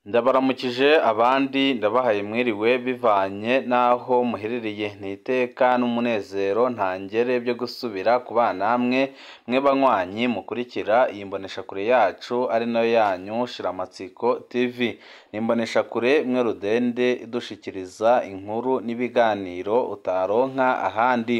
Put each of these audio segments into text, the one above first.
Ndabaramukije abandi ndabahaye mwiriwe bivanye n'aho muherereye n'iteka n'umunezero ntangere byo gusubira kubana hamwe mwe banywanyi mukurikira iyi mboneshakure yacu ari nayo yanyu Shiramatsiko TV. Ni imboneshakure mwe rudende idushikiriza inkuru n'ibiganiro utaronka ahandi.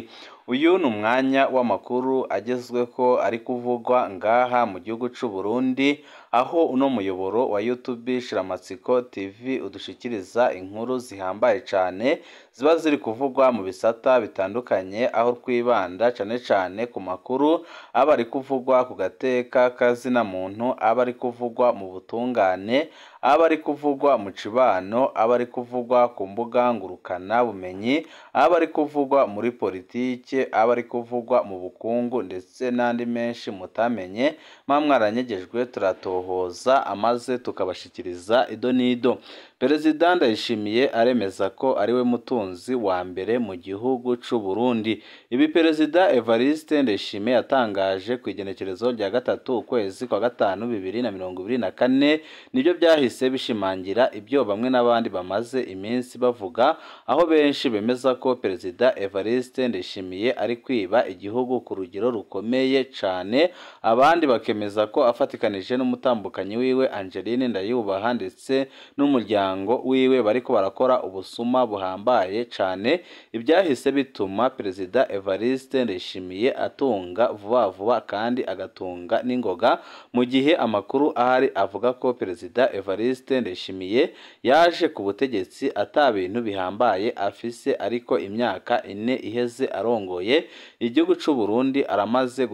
Uyu ni umwanya w'amakuru agezweho ari kuvugwa ngaha mu gihugu c'u Burundi, aho uno muyoboro wa YouTube Shiramatsiko TV udushikiriza inkuru zihambaye cane ziba ziri kuvugwa mu bisata bitandukanye, aho twibanda cane ku makuru aba ari kuvugwa ku gateka kazina muntu, aba ari kuvugwa mu butungane, aba ari kuvugwa mu cibano, aba ari kuvugwa ku mbuga ngurukana bumenyi, aba ari kuvugwa muri politike, aba ari kuvugwa mu bukungu ndetse n'andi menshi mutamenye mwamwaranyegejwe turatohoza amaze tukabashikiriza ido nido. Perezida Ndayishimiye aremeza ko ariwe mutunzi wa mbere mu gihugu c'u Burundi. Ibi Perezida Evariste Ndayishimiye yatangaje ku igenekerezo rya gatatu ukwezi kwa gatanu 2024 nibyo byahise bishimangira ibyo bamwe n'abandi bamaze iminsi bavuga, aho benshi bemeza ko Perezida Evariste Ndayishimiye ari kwiba igihugu ku rugero rukomeye cane, abandi bakemeza ko afatikanije n'umutambukanyi wiwe Angeline Ndayubaha ndetse n'umuryango wiwe bariko barakora ubusuma buhambaye cane, ibyahise bituma Perezida Evariste Ndayishimiye atunga vuba kandi agatunga n'ingoga, mu gihe amakuru ahari avuga ko Perezida Evariste Ndayishimiye yaje ku butegetsi ata bintu bihambaye afise, ariko imyaka 4 iheze arongoye igihugu c'u Burundi aramaze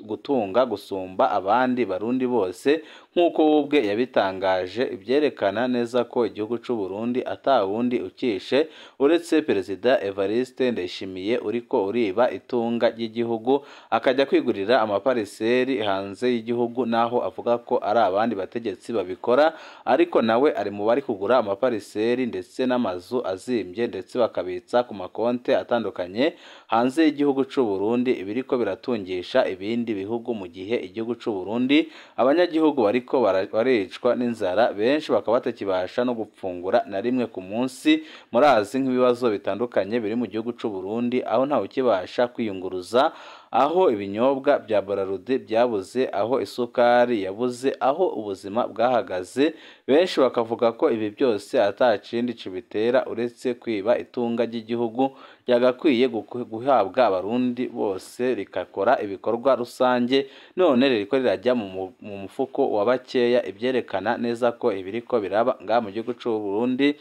gutunga gusumba abandi barundi bose nk'uko ubwe yabitangaje. Ibyerekana neza ko igihugu c'u Burundi ata wundi ukishe uretse Perezida Evariste Ndayishimiye uriko uriba itunga ry'igihugu akajya kwigurira amapariseri hanze y'igihugu, naho avuga ko ari abandi bategetsi babikora, ariko nawe ari mu bari kugura amapariseri ndetse n'amazu azimbye ndetse bakabitsa ku makonte atandukanye hanze y'igihugu c'u Burundi, ibiriko biratungisha ibindi bihugu, mu gihe igihugu c'u Burundi abanyagihugu bariko baricwa n'inzara, benshi bakaba batakibasha no gupfungura na rimwe ku munsi. Murazi nk'ibibazo bitandukanye biri mu gihugu c'u Burundi, aho ntawe ukibasha kwiyunguruza, aho ibinyobwa bya Bralirwa byabuze, aho isukari yabuze, aho ubuzima bwahagaze. Benshi bakavuga ko ibi byose atacindi cibitera uretse kwiba itunga ry'igihugu ryagakwiye guhabwa abarundi bose rikakora ibikorwa rusange, none ririko rirajya mu mufuko wa bakeya. Ibyerekana neza ko ibiriko biraba nga mu gihugu c'u Burundi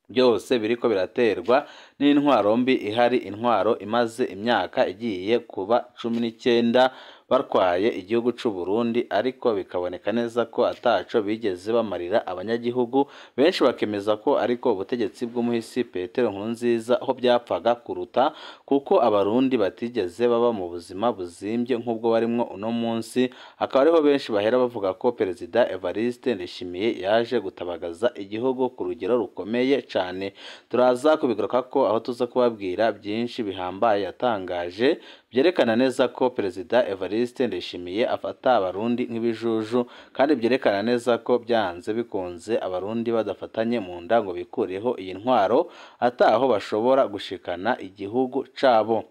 byose biriko biraterwa n'intwaro mbi ihari, intwaro imaze imyaka igiye kuba 19 barwaye igihugu c'u Burundi, ariko bikaboneka neza ko ataco bigeze bamarira abanyagihugu. Benshi bakemeza ko ariko ubutegetsi bw'umuhisi Petero Nkurunziza aho byapfaga kuruta, kuko abarundi batigeze baba mu buzima buzimbye nk'ubwo barimwo uno munsi. Akaba ariho benshi bahera bavuga ko Perezida Evariste Ndayishimiye yaje gutabagaza igihugu ku rugero rukomeye cane. Turaza kubigaruka ko aho tuza kubabwira byinshi bihambaye yatangaje byerekana neza ko Perezida Evariste Ndayishimiye afata abarundi nk'ibijuju, kandi byerekana neza ko byanze bikunze abarundi badafatanye mu nda ngo bikureho iyi ntwaro ataho bashobora gushikana igihugu cabo.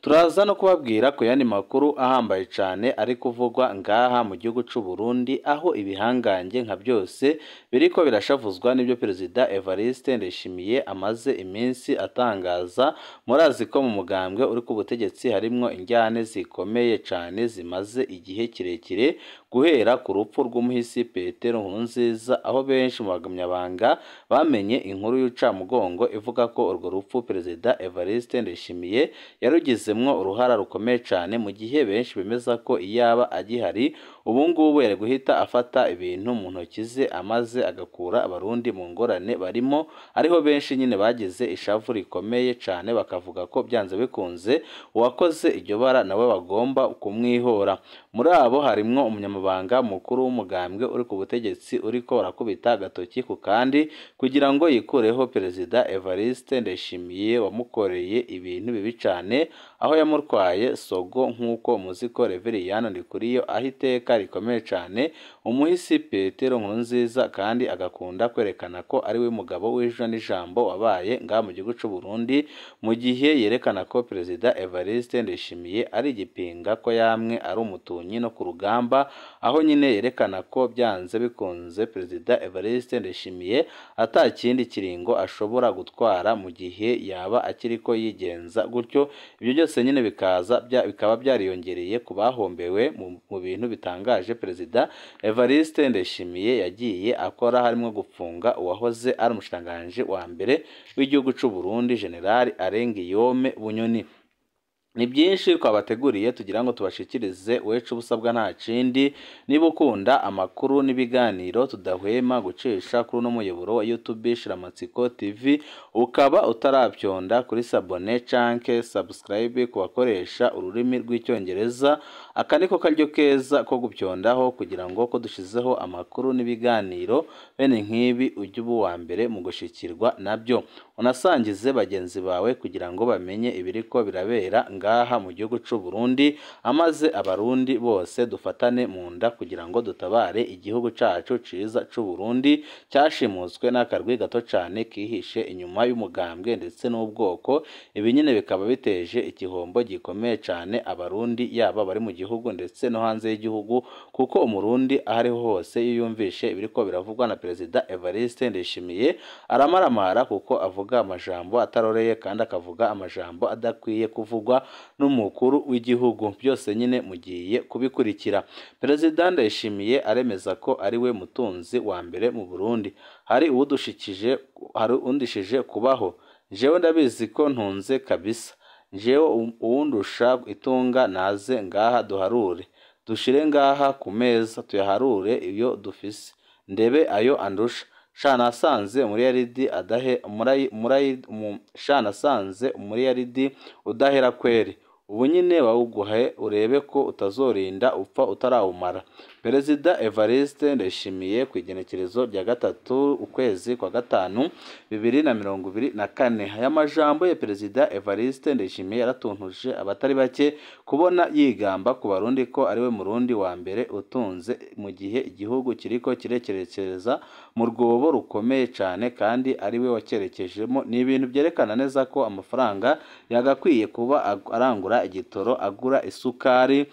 Turaza no kubabwira ku yandi makuru ahambaye cane ari kuvugwa ngaha mu gihugu c'u Burundi, aho ibihangange nka byose biriko birashavuzwa n'ibyo Perezida Evariste Ndayishimiye amaze iminsi atangaza. Murazi ko mu mugambwe uri ku butegetsi harimwo injyane zikomeye cane zimaze igihe kirekire, guhera ku rupfu rw'umuhisi Petero Nkurunziza, aho benshi mu bagamyabanga bamenye inkuru y'ucamugongo ivuga ko urwo rupfu Perezida Evariste Ndayishimiye yarugizemwo uruhara rukomeye cane, mu gihe benshi bemeza ko iyaba agihari ubu ngubu yari guhita afata ibintu mu ntoki ze amaze agakura abarundi mu ngorane barimo. Ariho benshi nyine bagize ishavu rikomeye cane, bakavuga ko byanze bikunze uwakoze iryo bara nawe bagomba kumwihora. Muri abo harimwo umunyamabanga umunyamabanga mukuru w'umugambwe uri ku butegetsi uriko barakubita agatoki ku kandi kugira ngo yikureho Perezida Evariste Ndayishimiye wamukoreye ibintu bibi cane aho yamutwaye Sogo nk'uko muziko Reveriyani Ndikuriyo aho iteka rikomeye cane umuhisi Petero Nkurunziza kandi agakunda kwerekana ko ari we mugabo w'ijwi n'ijambo wabaye ngaha mu gihugu c'u Burundi mu gihe yerekana ko Perezida Evariste Ndayishimiye ari igipinga ko yamwe ari umutunyi no ku rugamba aho nyine yerekana ko byanze bikunze Perezida Evariste Ndayishimiye atakindi kiringo ashobora gutwara mu gihe yaba akiriko yigenza gutyo ibyo byose nyine bikaba byariyongereye ku bahombewe mu bintu bitangaje Perezida Evariste Ndayishimiye yagiye akora harimo gufunga uwahoze ari umushikiranganji wa mbere w'igihugu c'u Burundi General Arengiyome Bunyoni. Ni byinshi twabateguriye tugira ngo tubashikirize wecu busabwa nta kindi niba ukunda amakuru n'ibiganiro tudahwema gucisha kuri uno muyoboro wa YouTube Shiramatsiko TV ukaba utarabyonda kuri sabone canke subscribe ku bakoresha ururimi rw'icyongereza aka niko karyo keza ko gubyondaho kugira ngo ko dushizeho amakuru n'ibiganiro bene nk'ibi ujye uba wa mbere mu gushikirwa nabyo unasangize bagenzi bawe kugira ngo bamenye ibiriko birabera ngaha mu gihugu c'u Burundi amaze abarundi bose dufatane mu nda kugira ngo dutabare igihugu cacu ciza c'u Burundi cyashimuswe n'akarwi gato cane kihishe inyuma y'umugambwe ndetse n'ubwoko ibi nyine bikaba biteje igihombo gikomeye cane abarundi yaba bari mu gihugu ndetse no hanze y'igihugu kuko umurundi ahariho hose yiyumvishe ibiriko biravugwa na Perezida Evariste Ndayishimiye aramaramara kuko avuga amajambo ataroreye kandi akavuga amajambo adakwiye kuvugwa n'umukuru w'igihugu byose nyine mugiye kubikurikira. Perezida Ndayishimiye aremeza ko ari we mutunzi wa mbere mu Burundi hari undishije kubaho jewe ndabizi ko ntunze kabisa jewe uwundusha itunga naze ngaha duharure dushire ngaha ku meza tuyaharure iyo dufise ndebe ayo andusha shanasanze muri yaridi udahera kweri ubu nyine wawuguhaye urebe ko utazorinda upfa utarawumara. Perezida Evariste Ndayishimiye ku igenekerezo rya 3 ukwezi kwa 5 2024 aya majambo ya Perezida Evariste Ndayishimiye yaratuntuje abatari bake kubona yigamba ku barundi ko ari we murundi wa mbere utunze mu gihe igihugu kiriko kirekereza mu rwobo rukomeye cyane kandi ari we wakerekejemo ni ibintu byerekana neza ko amafaranga yagakwiye kuba arangura igitoro agura isukari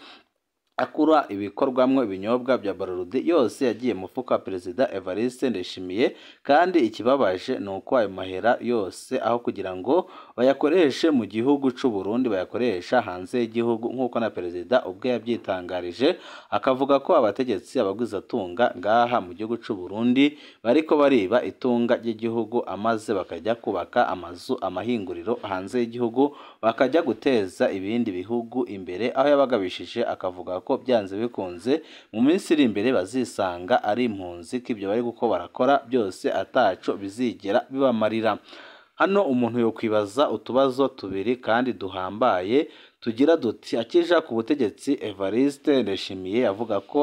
akura ibikorwamwe ibinyobwa bya Bararudi yose yagiye mufuka Perezida Evariste Ndayishimiye kandi ikibabaje nuko ayo mahera yose aho kugira ngo bayakoreshe mu gihugu c'u Burundi bayakoresha hanze y'igihugu nk'uko na Perezida ubwe yabyitangarije akavuga ko abategetsi abagwiza tunga ngaha mu gihugu c'u Burundi bariko bariba itunga ry'igihugu amaze bakajya kubaka amazu amahinguriro hanze y'igihugu bakajya guteza ibindi bihugu imbere aho yabagabishije akavuga ko byanze bikunze mu minsi iri imbere bazisanga ari impunzi ko ibyo bari guko barakora byose ataco bizigera bibamarira. Hano umuntu yo kwibaza utubazo tubiri kandi duhambaye tugira duti akija ku butegetsi Evariste Ndayishimiye avuga ko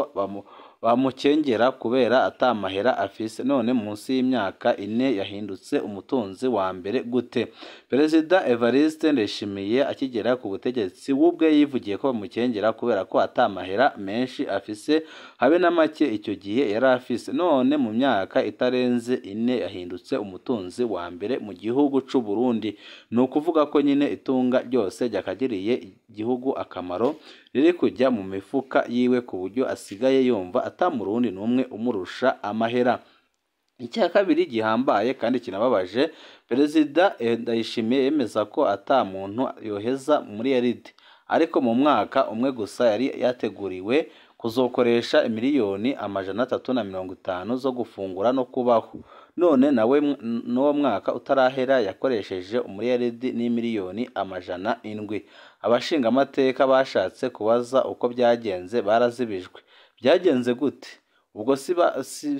bamukengera kubera atamahera afise none munsi y'imyaka 4 yahindutse umutunzi wa mbere gute. Perezida Evariste Ndayishimiye akigera ku butegetsi wubwe yivugiye ko bamukengera kubera ko atamahera menshi afise habe na make icyo gihe yari afise none mu myaka itarenze 4 yahindutse umutunzi wa mbere mu gihugu c'u Burundi no kuvuga ko nyine itunga ryose ryakagiriye igihugu akamaro riri kujya mu mifuka yiwe ku buryo asigaye yumva atamurundi numwe umurusha amahera. Icya kabiri gihambaye kandi kinababaje Perezida Ndayishimiye yemeza ko atamuntu yoheza muri yaridi ariko mu mwaka umwe gusa yari yateguriwe kuzokoresha miliyoni 350 zo gufungura no kubaho none nawe no mwaka utarahera yakoresheje umuriyaridi ni miliyoni 700. Abashinga amateka bashatse kubaza uko byagenze barazibijwe. Byagenze gute? ubwo si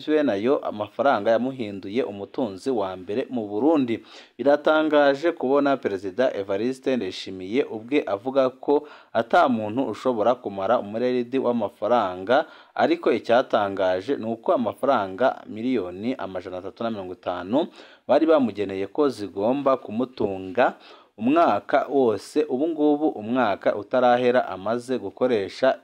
benayo amafaranga yamuhinduye umutunzi wa mbere mu Burundi. Biratangaje kubona Perezida Evariste Ndayishimiye ubwe avuga ko ata muntu ushobora kumara umureridi w'amafaranga, ariko icyatangaje ni uko amafaranga miliyoni 350 bari bamugeneye ko zigomba kumutunga umwaka wose. Ubu ngubu umwaka utarahera amaze gukoresha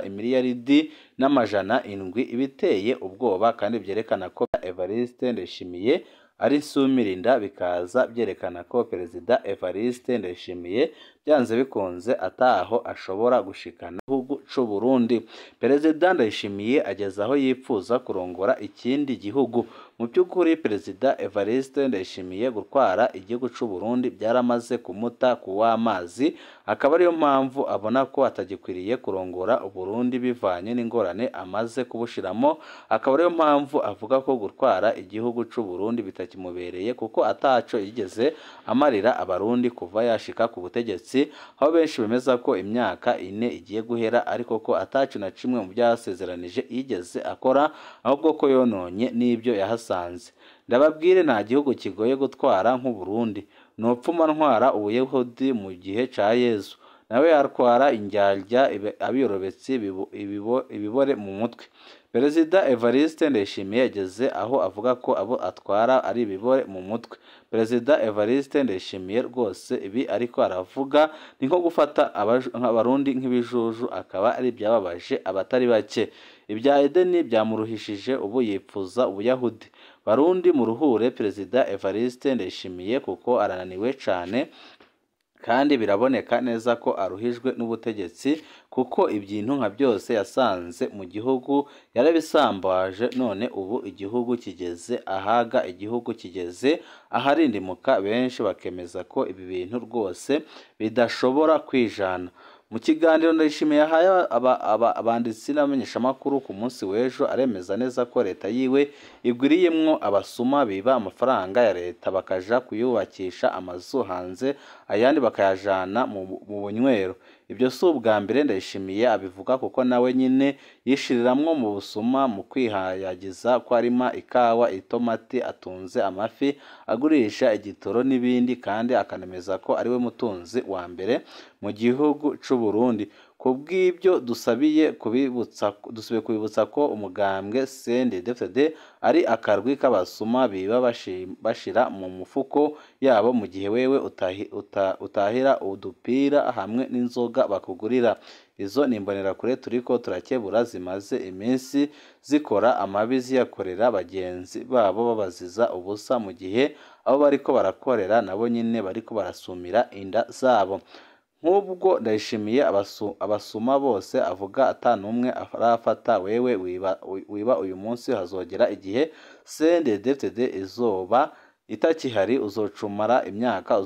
imiliyaridi n'amajana 7, ibiteye ubwoba kandi byerekana ko Evariste Ndayishimiye ari nsumirinda, bikaza byerekana ko Perezida Evariste Ndayishimiye byanze bikunze ataho ashobora gushikana igihugu c'u Burundi. Perezida Ndayishimiye ageze aho yipfuza kurongora ikindi gihugu. Mu by'ukuri Perezida Evariste Ndayishimiye gutwara igihugu c'u Burundi byaramaze kumuta kuw'amazi, akaba ariyo mpamvu abona ko atagikwiriye kurongora Uburundi bivanye n'ingorane amaze kubushiramo. Akaba ariyo mpamvu avuga ko gutwara igihugu c'u Burundi bitakimubereye, kuko ataco yigeze amarira abarundi kuva yashika ku butegetsi, aho benshi bemeza ko imyaka 4 igiye guhera ariko ko ataco na kimwe mu byasezeranije yigeze akora, ahubwo ko yononye n'ibyo yahasanze. Ndababwire nta gihugu kigoye gutwara nk'u Burundi. Nopfuma ntwara Ubuyahudi mu gihe ca Yezu, nawe yatwara indyarya abiyorobetse ibibore mu mutwe. Perezida Evariste Ndayishimiye yageze aho avuga ko abo atwara ari ibibore mu mutwe. Perezida Evariste Ndayishimiye rwose ibi ariko aravuga ni nko gufata abarundi nk'ibijuju, akaba ari byababaje abatari bake. Ibya Edeni byamuruhishije, ubu yipfuza Ubuyahudi. Barundi muruhure Perezida Evariste Ndayishimiye kuko arananiwe cane, kandi biraboneka neza ko aruhijwe n'ubutegetsi, kuko ibintu nka byose yasanze mu gihugu yarabisambaje. None ubu igihugu kigeze ahaga, igihugu kigeze aharindimuka. Benshi bakemeza ko ibi bintu rwose bidashobora kwijana. Mu kiganiro Ndayishimiye yahaye abanditsi n'abamenyeshamakuru ku munsi w'ejo, aremeza neza ko leta yiwe igwiriyemwo abasuma biba amafaranga ya leta bakaja kuyubakisha amazu hanze, ayandi bakayajana mu bunywero. Ibyo si ubwa mbere Ndayishimiye abivuga, kuko nawe nyine yishiriramwo mu busuma mu kwihayagiza ko arima ikawa, itomati, atunze amafi, agurisha igitoro n'ibindi, kandi akanemeza ko ariwe mutunzi wa mbere mu gihugu c'u Burundi. Kubw'ibyo dusubiye kubibutsa ko umugambwe CNDD-FDD ari akarwi k'abasuma biba bashira mu mufuko yabo, mu gihe wewe utahira udupira hamwe n'inzoga bakugurira. Izo ni imbonerakure turiko turakebura, zimaze iminsi zikora amabi ziyakorera bagenzi babo babaziza ubusa, mu gihe abo bariko barakorera nabo nyine bariko barasumira inda zabo. Nk'ubwo Ndayishimiye abasuma bose avuga atanumwe arafata, wewe wiba uyu munsi hazogera igihe CNDD-FDD izoba itakihari, uzocumara imyaka,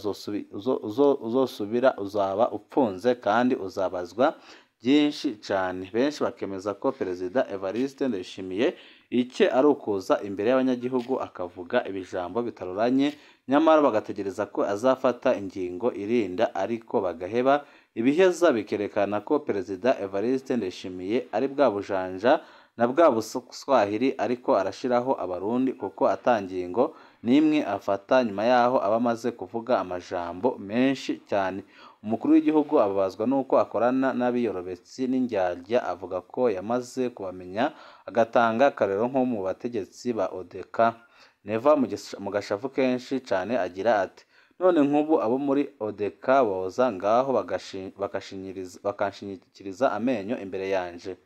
uzosubira uzaba upfunze kandi uzabazwa byinshi cyane. Benshi bakemeza ko Perezida Evariste Ndayishimiye icye ari ukuza imbere y'abanyagihugu akavuga ibijambo bitaroranye, nyamara bagategereza ko azafata ingingo irinda, ariko bagaheba. Ibiheza bikerekana ko Perezida Evariste Ndayishimiye ari bwa bujanja na bwa buswahili ariko arashiraho abarundi, kuko atangingo nimwe afata nyuma yaho aba amaze kuvuga amajambo menshi cyane. Umukuru w'igihugu ababazwa nuko akorana n'abiyorobetsi n'indyarya, avuga ko yamaze kubamenya, agatanga akarero nko mu bategetsi ba ODK. Neva mu gashavu kenshi cyane agira ati, none nk'ubu abo muri ODK boza ngaho bakashyinyikiriza amenyo imbere yanje.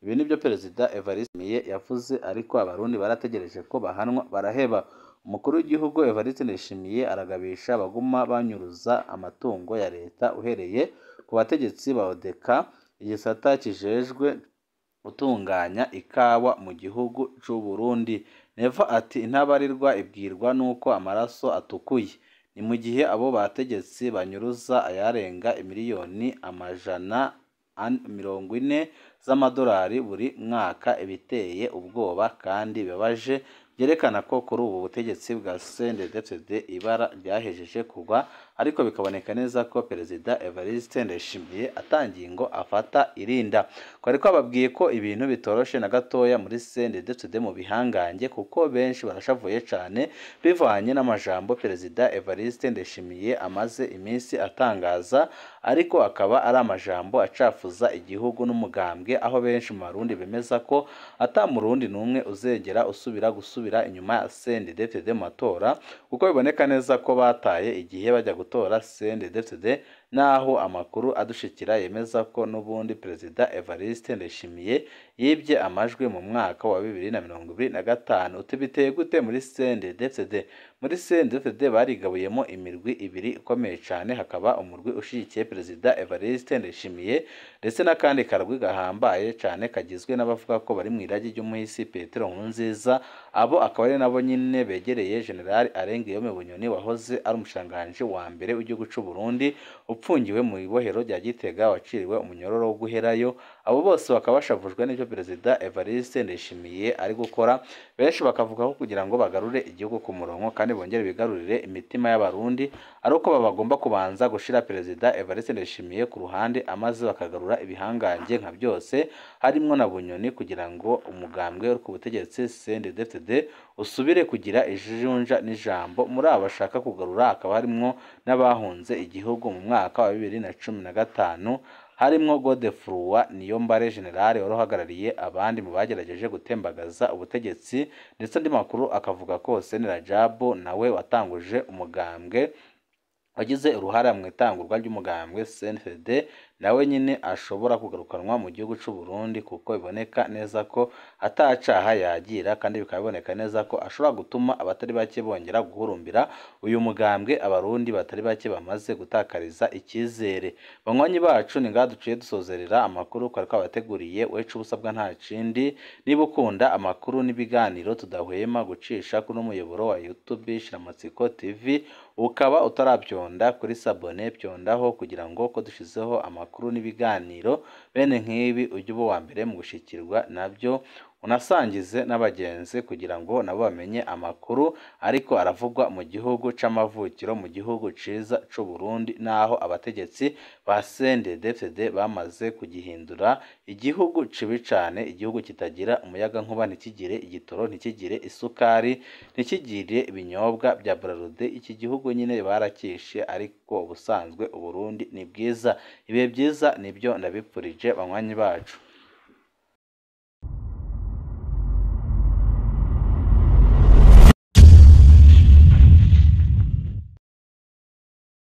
Ibi nibyo Perezida Evariste Ndayishimiye yavuze, ariko abarundi barategereje ko bahanwa baraheba. Umukuru w'igihugu Evariste Ndayishimiye aragabisha abaguma banyuruza amatungo ya leta, uhereye ku bategetsi ba ODK, igisata kijejwe gutunganya ikawa mu gihugu c'u Burundi. Neva ati, intabarirwa ibwirwa nuko amaraso atukuye. Ni mu gihe abo bategetsi banyuruza ayarenga miliyoni 140 z'amadolari buri mwaka, ibiteye ubwoba kandi bibabaje, byerekana ko kuri ubu butegetsi bwa CNDD-FDD ibara ryahejeje kugwa, ariko bikaboneka neza ko Perezida Evariste Ndayishimiye atangiye ngo afata irinda. Twari twababwiye ko ibintu bitoroshe na gatoya muri CNDD-FDD mu bihangange, kuko benshi barashavuye cyane bivanye n'amajambo Perezida Evariste Ndayishimiye amaze iminsi atangaza, ariko akaba ari amajambo acafuza igihugu n'umugambwe, aho benshi mu Barundi bemeza ko ata murundi numwe uzegera gusubira inyuma ya CNDD-FDD mu matora, kuko biboneka neza ko bataye igihe bajya gutora CNDD-FDD, naho amakuru adushikira yemeza ko n'ubundi Perezida Evariste Ndayishimiye yibye amajwi mu mwaka wa 2025. Utibiteye gute muri CNDD-FDD? Muri CNDD-FDD barigabuyemo imirwi ibiri ikomeye cyane, hakaba umurwi ushigikiye Perezida Evariste Ndayishimiye ndetse n'akandi karwi gahambaye cyane kagizwe n'abavuga ko bari mu iragi ry'umuhisi Petero Nkurunziza. Abo akaba ari nabo nyine begereye General Arengiyome Bunyoni wahoze ari umushikiranganji wa mbere w'igihugu cy'u Burundi, upfungiwe mu ibohero rya Gitega, waciriwe umunyororo wo guherayo. Abo bose bakaba bashavujwe n'icyo Perezida Evariste Ndayishimiye ari gukora. Benshi bakavuga ko kugira ngo bagarure igihugu ku murongo kandi bongere bigarurire imitima y'Abarundi, ari uko bagomba kubanza gushira Perezida Evariste Ndayishimiye ku ruhande, amaze bakagarura ibihangange nka byose harimo na Bunyoni, kugira ngo umugambwe uri ku butegetsi CNDD-FDD usubire kugira ijunja n'ijambo. Muri abo bashaka kugarura hakaba harimo n'abahunze igihugu mu mwaka wa 2015, harimo Godefroid Niyombare General wari uhagarariye abandi mu bagerageje gutembagaza ubutegetsi, ndetse andi makuru akavuga ko Hussein Rajab nawe watanguje umugambwe, wagize uruhara mu itangurwa ry'umugambwe CNDD, nawe nyine ashobora kugarukanwa mu gihugu cy'u Burundi, kuko biboneka neza ko atacaha yagira, kandi bikaba biboneka neza ko ashobora gutuma abatari bake bongera guhurumbira uyu mugambwe Abarundi batari bake bamaze gutakariza icyizere. Banywanyi bacu, ni ngaha duciye dusozerera amakuru twari twabateguriye. Wecu ubusabwa nta kindi, niba ukunda amakuru n'ibiganiro tudahwema gucisha kuri umuyoboro wa YouTube Shiramatsiko TV, ukaba utarabyonda kuri sabone byondaho, kugira ngo ko dushizeho amakuru n'ibiganiro bene nk'ibi ujye uba wa mbere mu gushikirwa nabyo, unasangize n'abagenzi kugira ngo nabo bamenye amakuru ariko aravugwa mu gihugu c'amavukiro, mu gihugu ciza c'u Burundi, naho abategetsi ba CNDD-FDD bamaze kugihindura igihugu cibi cane, igihugu kitagira umuyaga nkuba, ntikigire igitoro, ntikigire isukari, ntikigire ibinyobwa bya Bralirwa. Iki gihugu nyine barakishe, ariko ubusanzwe Uburundi ni bwiza. Ibihe byiza nibyo ndabipfurije banywanyi bacu.